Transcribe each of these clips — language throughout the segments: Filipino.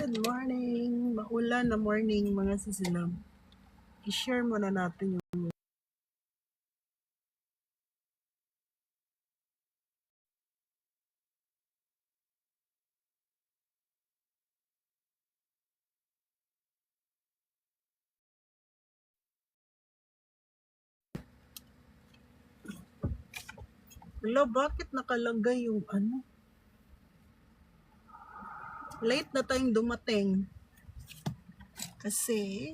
Good morning! Maulan na morning mga sisilab. I-share muna natin yung Hello, bakit nakalagay yung ano? Late na tayong dumating. Kasi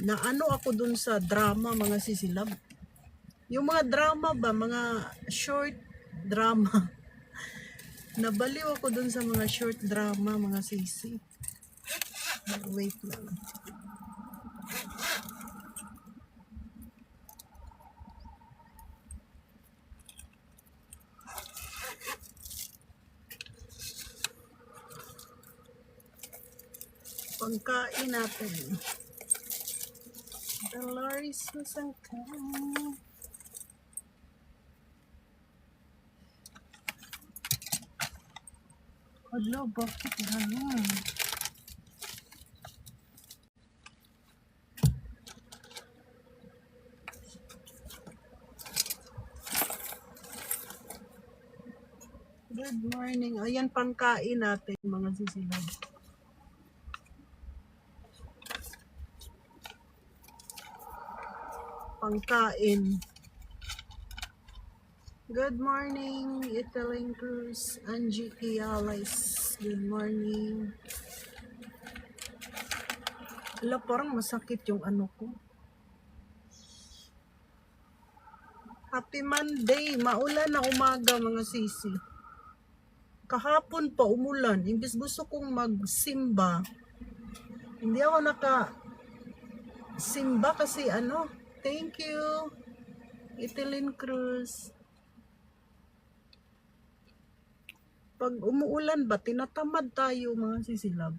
naano ako dun sa drama mga sisilab. Yung mga drama ba, mga short drama. Nabaliw ako dun sa mga short drama mga sisi. Wait lang. Pangkain natin. Dolores Masangkang. Hala, bakit gano'n? Good morning. Ayan pangkain natin mga sisilab. Pangkain. Good morning, Italing Cruz, Angie Kialis. Good morning. Wala, parang masakit yung ano ko. Happy Monday. Maulan na umaga mga sisi. Kahapon pa umulan. Imbis gusto kong magsimba. Hindi ako simba kasi ano. Thank you, Italing Cruz. Pag umuulan ba, tinatamad tayo mga sisilab.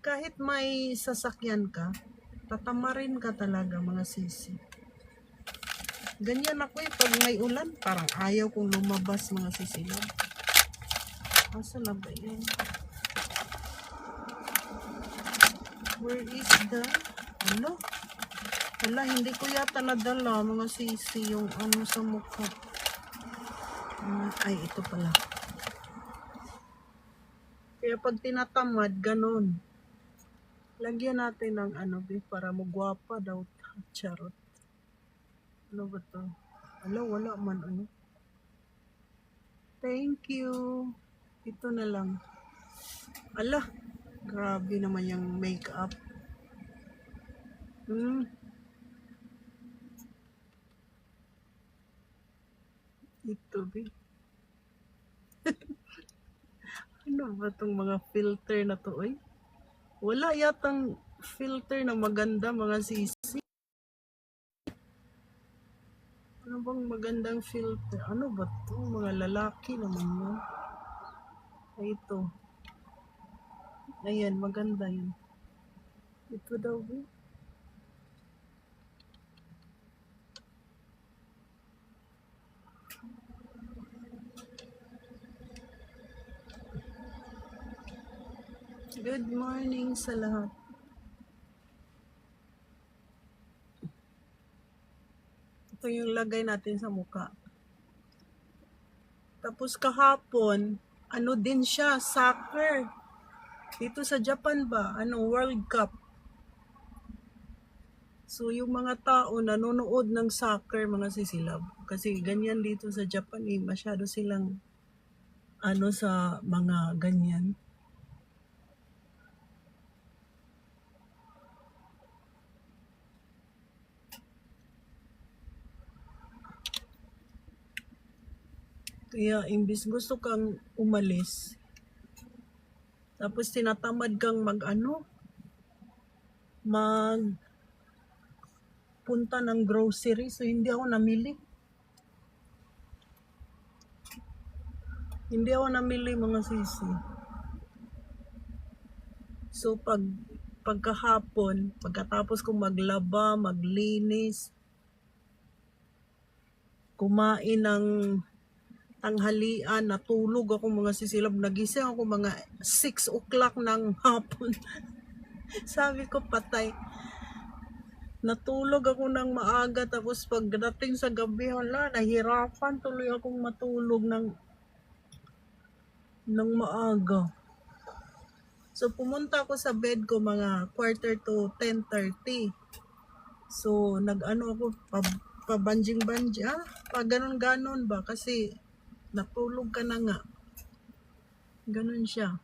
Kahit may sasakyan ka, tatamarin ka talaga mga sisi. Ganyan ako pag may ulan, parang ayaw kong lumabas mga sisilab. Asa na ba yan? Where is the ano? Wala, hindi ko yata nadala mga sisi yung ano sa mukha. Ay, ito pala. Kaya pag tinatamad, ganon. Lagyan natin ng ano, para magwapa daw. Charot. Ano ba to? Wala man ano. Thank you. Ito na lang. Ala, grabe naman yung makeup. Ito, ano ba tong mga filter na to, oy? Wala yatang filter na maganda, mga sisi. Ano bang magandang filter? Ano ba to? Mga lalaki naman yun. Ay, ito. Ayan, maganda yun. Ito daw, Good morning sa lahat. Ito yung lagay natin sa mukha. Tapos kahapon, ano din siya, soccer. Dito sa Japan ba? World Cup. So yung mga tao nanonood ng soccer mga sisilab. Kasi ganyan dito sa Japan masyado silang sa mga ganyan. Kaya imbis gusto kang umalis, tapos tinatamad kang punta ng grocery, so hindi ako namili. Mga sisi. So pagkahapon, pagkatapos kong maglaba, maglinis, kumain ng tanghalian, natulog ako mga sisilab, nagising ako mga 6 o'clock ng hapon. Sabi ko patay. Natulog ako ng maaga, tapos pagdating sa gabi, hala, nahirapan tuloy akong matulog ng maaga. So pumunta ako sa bed ko mga 10:45. So nag-ano ako, pabanjing-banjing, pa ganon-ganon ba, kasi natulog ka na nga. Ganon siya.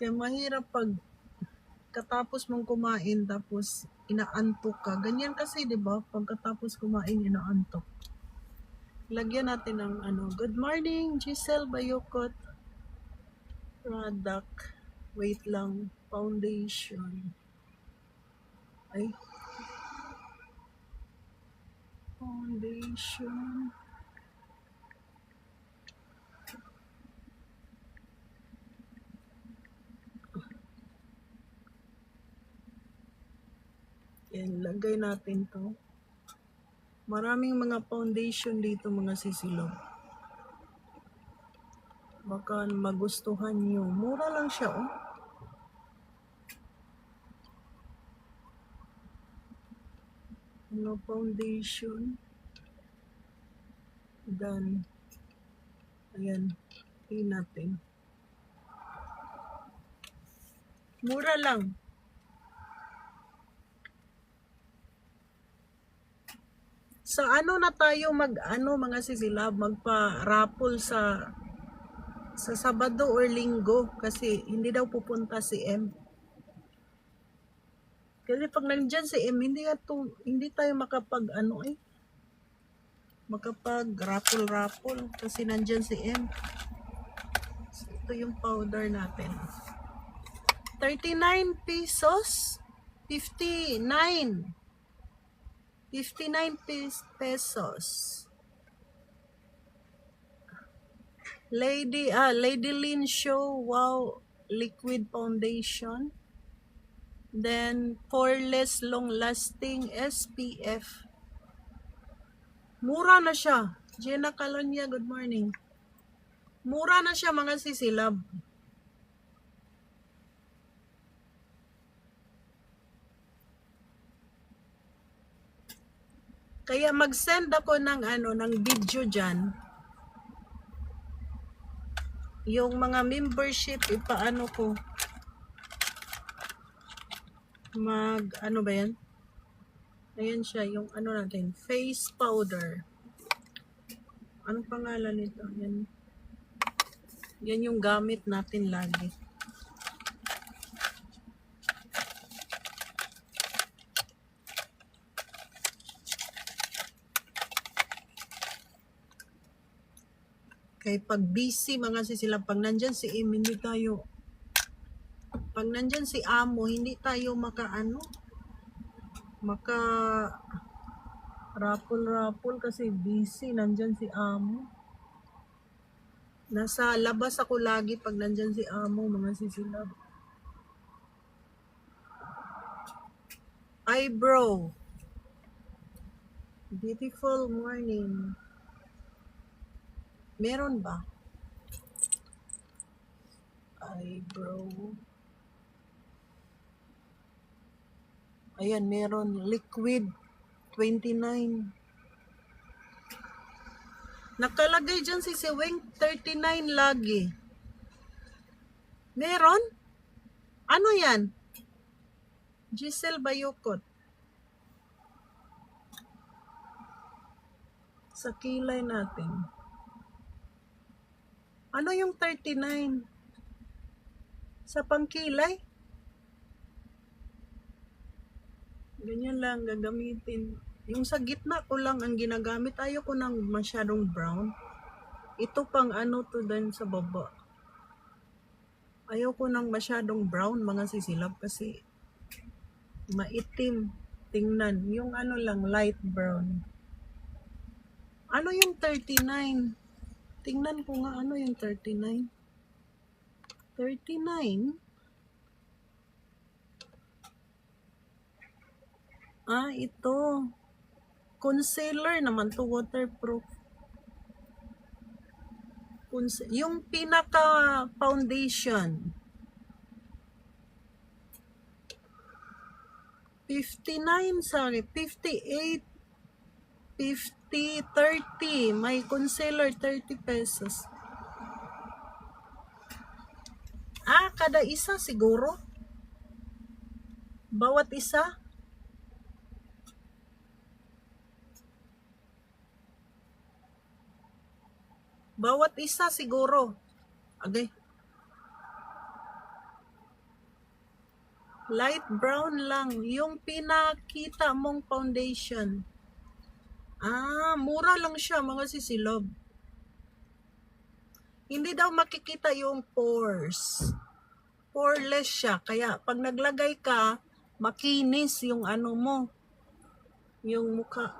Kaya mahirap pag katapos mong kumain tapos inaantok ka. Ganyan kasi, 'di ba? Pagkatapos kumain inaantok. Lagyan natin ng good morning, Giselle Bayokot. Product. Wait lang. Foundation. Ay. Foundation. Yan, lagay natin to. Maraming mga foundation dito mga sisilog. Baka magustuhan nyo. Mura lang siya, oh. Mga foundation. Then, ayan. Tingnan natin. Mura lang. Sa ano na tayo mga sisilab, magpa-raffle sa Sabado or Linggo kasi hindi daw pupunta si M. Kasi pag nandiyan si M, hindi tayo makapag raffle kasi nandiyan si M. So, ito yung powder natin. 39 pesos. 59 pesos. Lady Lynn Show Wow Liquid Foundation. Then poreless long lasting SPF. Mura na siya. Jenna Calonia, good morning. Mura na siya mga sisilab. Kaya mag-send ako ng video diyan. Yung mga membership ipaano ko. Ba yan? Ayan siya, yung natin, face powder. Anong pangalan nito? Yan yung gamit natin lagi. Kaya pag busy mga sisilab, pag nandyan si Im, pag nandyan si Amo, hindi tayo maka raffle kasi busy, nandyan si Amo. Nasa labas ako lagi pag nandyan si Amo, mga sisilab. Eyebrow. Beautiful morning. Meron ba? Eyebrow. Ayan, meron. Liquid 29. Nakalagay dyan si Siweng 39 lagi. Meron? Ano yan? Giselle Bayokot. Sa kilay natin. Ano yung 39? Sa pangkilay? Ganyan lang gagamitin. Yung sa gitna ko lang ang ginagamit. Ayoko ng masyadong brown. Ito pang to din sa baba. Ayoko ng masyadong brown mga sisilab kasi maitim. Tingnan. Yung lang light brown. Ano yung 39? Tingnan ko nga yung 39. 39? Ito. Concealer naman to, waterproof. Yung pinaka foundation 59, sorry, 58, 50, 30. May concealer 30 pesos. Kada isa siguro. Bawat isa. Bawat isa siguro. Okay. Light brown lang. Yung pinakita mong foundation. Mura lang siya mga sisilog. Hindi daw makikita yung pores. Poreless siya. Kaya pag naglagay ka, makinis yung ano mo. Yung mukha.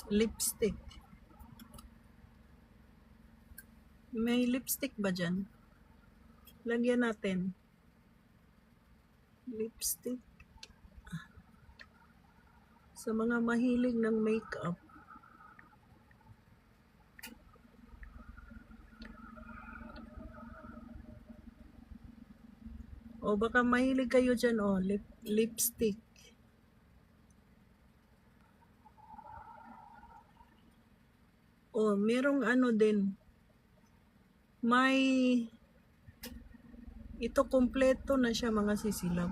Lipstick. May lipstick ba dyan? Lagyan natin. Lipstick. Sa mga mahilig ng makeup. O baka mahilig kayo dyan, lipstick. Merong ano din. May ito kompleto na siya mga sisilab.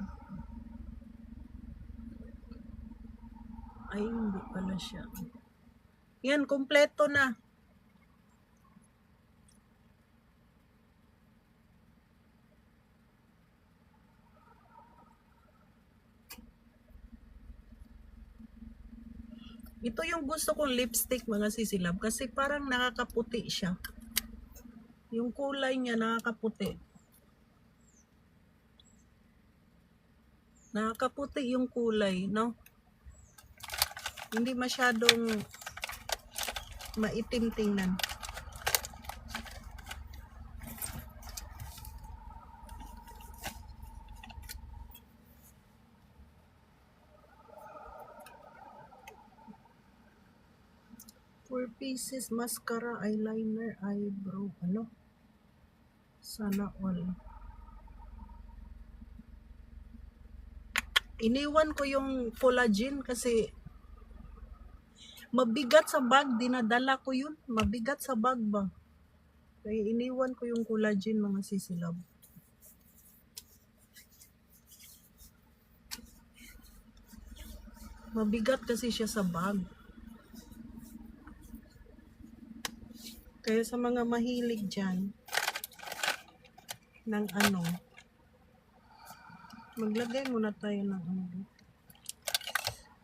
Ay, hindi pala siya. Yan, kompleto na. Ito yung gusto kong lipstick mga sisilab kasi parang nakakaputi siya. Yung kulay niya nakakaputi. Nakakaputi yung kulay, no? Hindi masyadong maitim tingnan. Four pieces, mascara, eyeliner, eyebrow, sana all. Iniwan ko yung collagen kasi mabigat sa bag, dinadala ko yun. Mabigat sa bag ba? Kaya iniwan ko yung collagen mga sisilab. Mabigat kasi siya sa bag. Kaya sa mga mahilig dyan ng maglagay muna tayo ng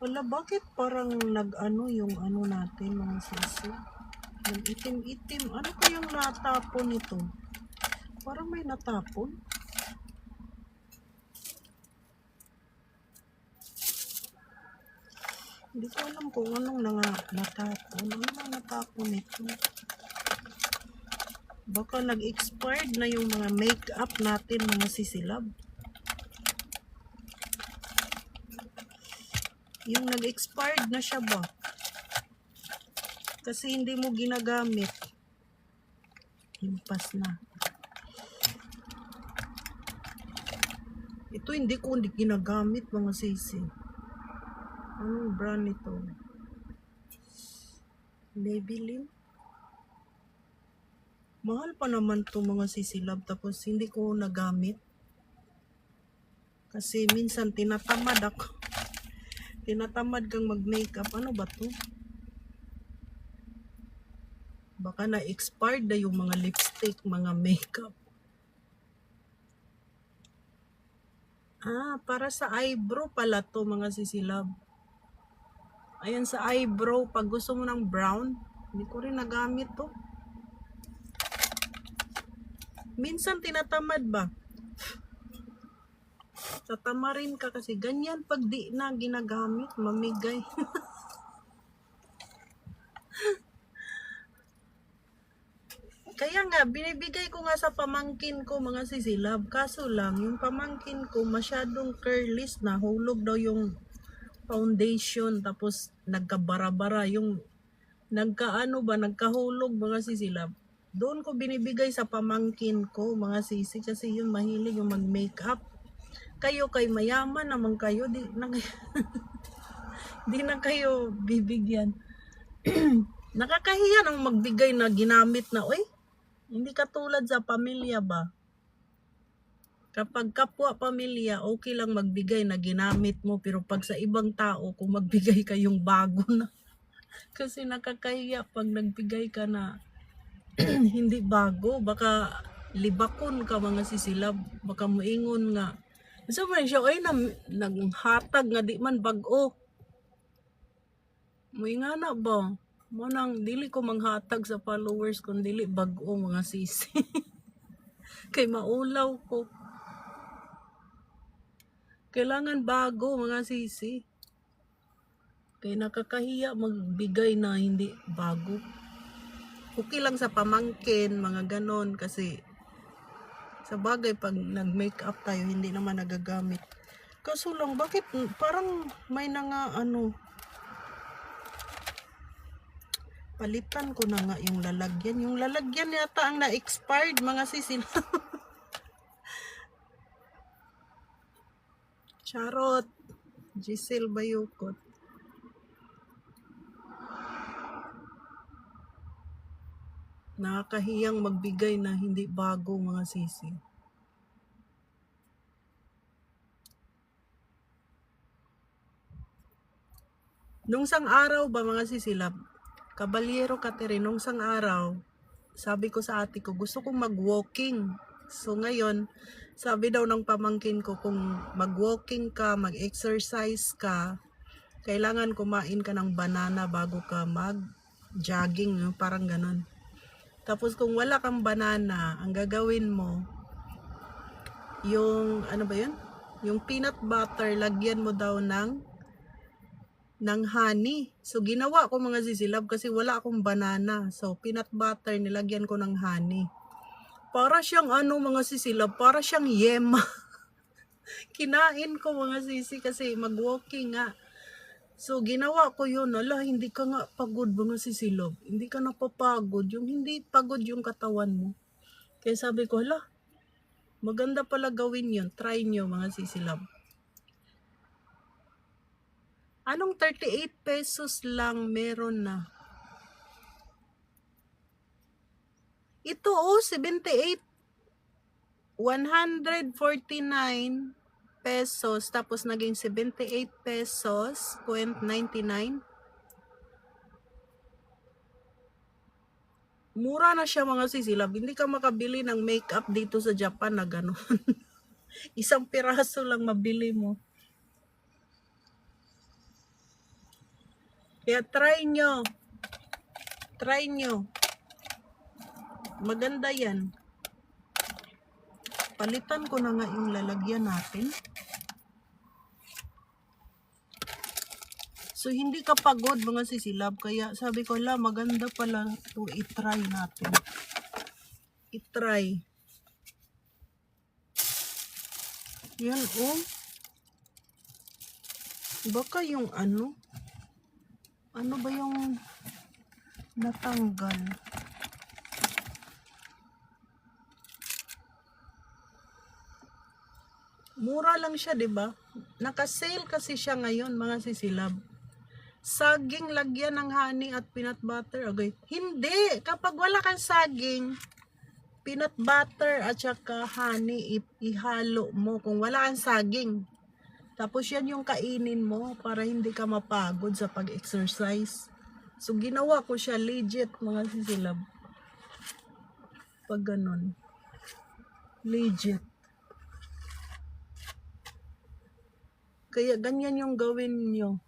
Wala, bakit parang yung natin mga sisi? Yung itim-itim. Ano kayang natapon ito? Parang may natapon. Hindi ko alam kung anong natapon. Ano nang natapon ito? Baka nag-expired na yung mga makeup natin mga sisilab. Yung nag-expired na siya ba? Kasi hindi mo ginagamit. Himpas na. Ito hindi ko ginagamit mga sisi. Anong brand ito? Maybelline. Mahal pa naman to mga sisilab tapos hindi ko nagamit. Kasi minsan tinatamad ako. Tinatamad kang mag-makeup. Ano ba to? Baka na-expired na yung mga lipstick, mga makeup. Para sa eyebrow pala to mga sisilab. Ayan sa eyebrow, pag gusto mo ng brown, hindi ko rin nagamit to. Minsan tinatamad ba? Tatamarin ka kasi ganyan pag di na ginagamit, mamigay. Kaya nga, binibigay ko nga sa pamangkin ko mga sisilab. Kaso lang, yung pamangkin ko masyadong careless na. Hulog daw yung foundation. Tapos nagkabara-bara. Yung nagkahulog mga sisilab. Doon ko binibigay sa pamangkin ko mga sisi kasi yun mahilig yung mag-makeup. Kayo kay mayaman naman kayo, di na kayo bibigyan. Nakakahiya nang magbigay na ginamit na, oy. Hindi katulad sa pamilya ba? Kapag kapwa pamilya, okay lang magbigay na ginamit mo. Pero pag sa ibang tao, kung magbigay kayong bago na. Kasi nakakahiya pag nagbigay ka na hindi bago. Baka libakon ka mga sisilab. Baka muingon nga. So man siya, ay naghatag nga di man bago. Muinga na ba? Munang dili ko manghatag sa followers kung dili bago mga sisi. Kay maulaw ko. Kailangan bago mga sisi. Kay nakakahiya magbigay na hindi bago. Okay lang sa pamangkin, mga ganon. Kasi sa bagay pag nag-makeup tayo, hindi naman nagagamit. Kaso lang, bakit parang may nga palitan ko na nga yung lalagyan. Yung lalagyan yata ang na-expired mga sisi. Charot. Giselle Bayukot. Nakakahiyang magbigay na hindi bago mga sisi. Nung sang araw ba mga sisilab, Kabalyero Catherine, nung sang araw, sabi ko sa ate ko, gusto kong mag-walking. So ngayon, sabi daw ng pamangkin ko, kung mag-walking ka, mag-exercise ka, kailangan kumain ka ng banana bago ka mag-jogging, parang ganon. Tapos kung wala kang banana, ang gagawin mo, yung, ano ba yun? Yung peanut butter, lagyan mo daw ng honey. So, ginawa ko mga sisilab kasi wala akong banana. So, peanut butter, nilagyan ko ng honey. Para siyang mga sisilab, para siyang yema. Kinain ko mga sisi kasi mag-walking nga. So, ginawa ko yun. Ala, hindi ka nga pagod mga sisilab. Hindi ka napapagod. Yung hindi pagod yung katawan mo. Kaya sabi ko, ala, maganda pala gawin yun. Try nyo mga sisilab. Anong 38 pesos lang meron na? Ito 78. 149 pesos. Tapos naging 78 pesos. 0.99. Mura na siya mga sisilab. Hindi ka makabili ng makeup dito sa Japan na gano'n. Isang piraso lang mabili mo. Kaya try nyo. Try nyo. Maganda yan. Palitan ko na nga yung lalagyan natin. So, hindi ka pagod mga sisilab. Kaya sabi ko, la, maganda pala ito. I-try natin. I-try. Yan, oh. Baka yung ano ba yung natanggal? Mura lang siya, 'di ba? Naka-sale kasi siya ngayon, mga sisilab. Saging lagyan ng honey at peanut butter. Okay. Hindi, kapag wala kang saging, peanut butter at saka honey ihalo mo kung wala kang saging. Tapos yan yung kainin mo para hindi ka mapagod sa pag-exercise. So ginawa ko siya legit mga sisilab. Pag ganun. Legit. Kaya ganyan yung gawin nyo.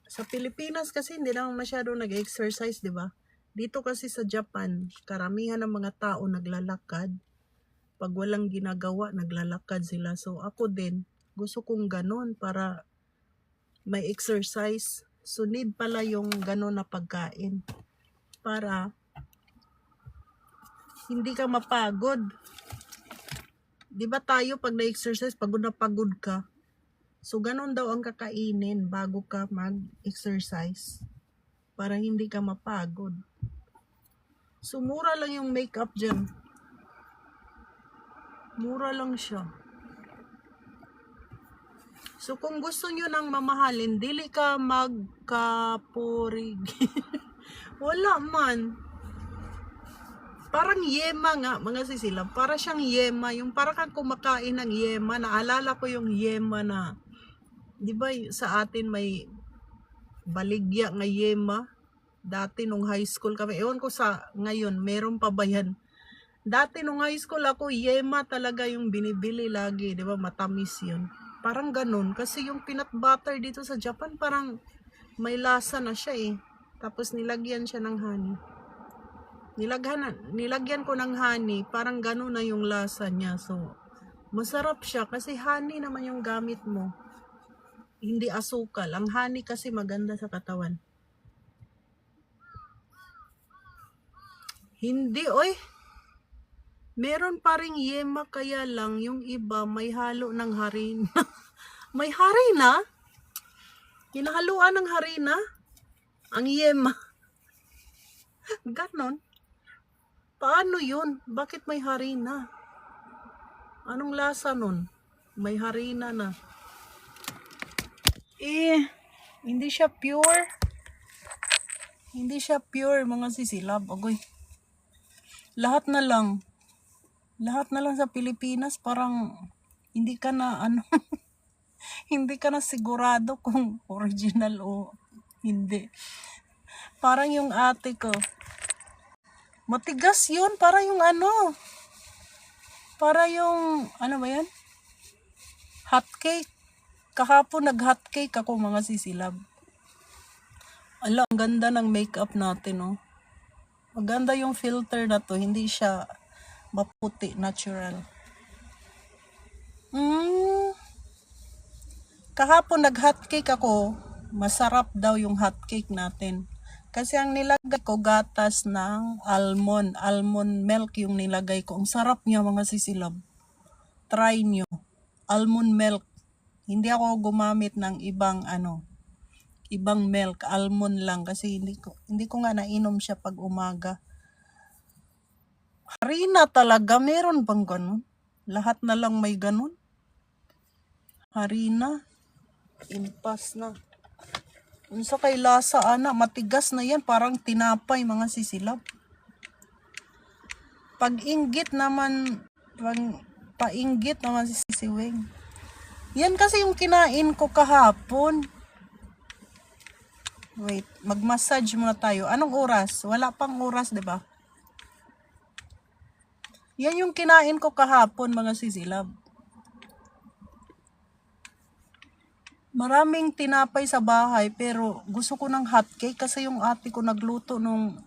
Sa Pilipinas kasi hindi naman masyado nag-exercise, di ba? Dito kasi sa Japan, karamihan ng mga tao naglalakad. Pag walang ginagawa, naglalakad sila. So ako din, gusto kong ganon para may exercise. So need pala yung ganon na pagkain. Para hindi ka mapagod. Di ba tayo pag na-exercise, pagod na pagod ka. So ganon daw ang kakainin bago ka mag-exercise. para hindi ka mapagod. So, mura lang yung makeup dyan. Mura lang siya. So, kung gusto nyo ng mamahalin, dili ka magkapurig. Wala man. Parang yema nga, mga sisilab. Para siyang yema. Yung para kang kumakain ng yema. Naalala ko yung yema na, di ba sa atin may baligya nga yema? Dati nung high school kami. Ewan ko sa ngayon, meron pa ba yan? Dati nung high school ako, yema talaga yung binibili lagi. Di ba? Matamis yun. Parang ganun. Kasi yung peanut butter dito sa Japan, parang may lasa na siya eh. Tapos nilagyan siya ng honey. Nilagyan ko ng honey, parang ganun na yung lasa niya. So, masarap siya kasi honey naman yung gamit mo. Hindi asukal. Ang honey kasi maganda sa katawan. Hindi, oy. Meron pa ring yema kaya lang yung iba may halo ng harina. May harina? Hinahaluan ng harina? Ang yema. Ganon. Paano yun? Bakit may harina? Anong lasa nun? May harina na. Hindi siya pure. Hindi siya pure, mga sisilab. Agoy. Lahat na lang sa Pilipinas parang hindi ka na hindi ka na sigurado kung original o hindi. Parang yung ate ko. Matigas yun, para yung para yung ba yan? Hot cake. Kahapon nag-hot cake ako, mga sisilab. Ala, ang ganda ng makeup natin, oh. Maganda yung filter na to, hindi siya maputi, natural. Kahapon nag-hotcake ako, masarap daw yung hotcake natin. Kasi ang nilagay ko gatas ng almond milk yung nilagay ko. Ang sarap niya, mga sisilab. Try nyo. Almond milk. Hindi ako gumamit ng ibang milk, almond lang kasi hindi ko nga nainom siya pag umaga. Harina talaga, meron bang ganun? Lahat na lang may ganun. Harina, impas na. Unsa kay lasa matigas na yan, parang tinapay, mga sisilab. Painggit naman si Sisiwing. Yan kasi yung kinain ko kahapon. Wait, mag-massage muna tayo. Anong oras? Wala pang oras, 'di ba? Yan yung kinain ko kahapon, mga sisilab. Maraming tinapay sa bahay, pero gusto ko ng hotcake kasi yung ate ko nagluto nung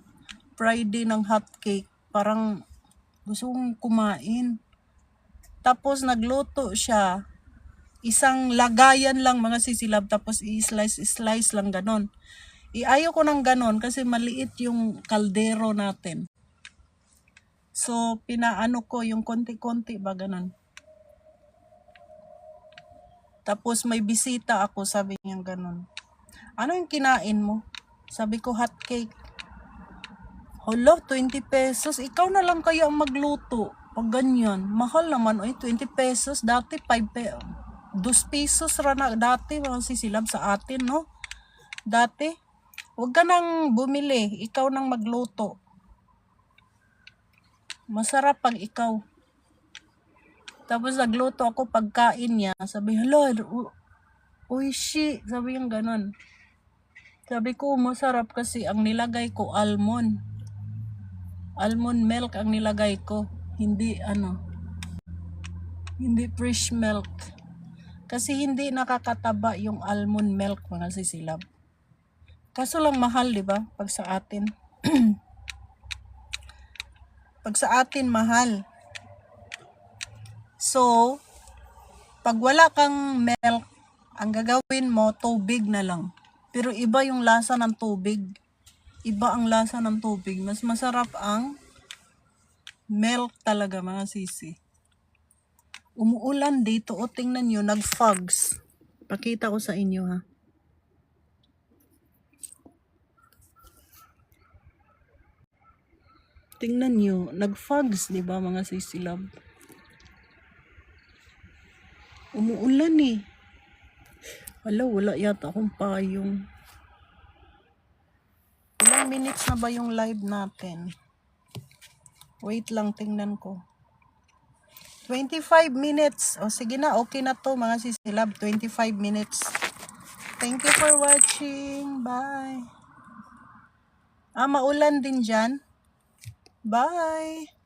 Friday ng hotcake. Parang gusto kong kumain. Tapos nagluto siya. Isang lagayan lang, mga sisilab, tapos i-slice lang ganon. Ayaw ko ng ganon kasi maliit yung kaldero natin. So, pinaano ko yung konti-konti ba ganon. Tapos may bisita ako, sabi niya ganon. Ano yung kinain mo? Sabi ko, hot cake. Hala, 20 pesos. Ikaw na lang kaya ang magluto. Pag ganyan, mahal naman. 20 pesos. Dati 2 pesos na dati, mga sisilab sa atin, no? Dati. Huwag ka nang bumili. Ikaw nang magluto. Masarap pag ikaw. Tapos nagluto ako, pagkain niya. Sabi, hala, oishi. Sabi yung ganon. Sabi ko, masarap kasi ang nilagay ko, almond. Almond milk ang nilagay ko. Hindi fresh milk. Kasi hindi nakakataba yung almond milk, mga sisilab. Kaso lang mahal, di ba? Pag sa atin. Pag sa atin, mahal. So, pag wala kang milk, ang gagawin mo, tubig na lang. Pero iba yung lasa ng tubig. Iba ang lasa ng tubig. Mas masarap ang milk talaga, mga sisi. Umuulan dito. O, tingnan nyo, nag-fogs. Pakita ko sa inyo, ha. Tingnan nyo, nag-fogs, di ba mga sisilab? Umuulan eh. Wala yata akong payong. Ilang minutes na ba yung live natin? Wait lang, tingnan ko. 25 minutes. O sige na, okay na to mga sisilab. 25 minutes. Thank you for watching. Bye. Maulan din dyan. Bye.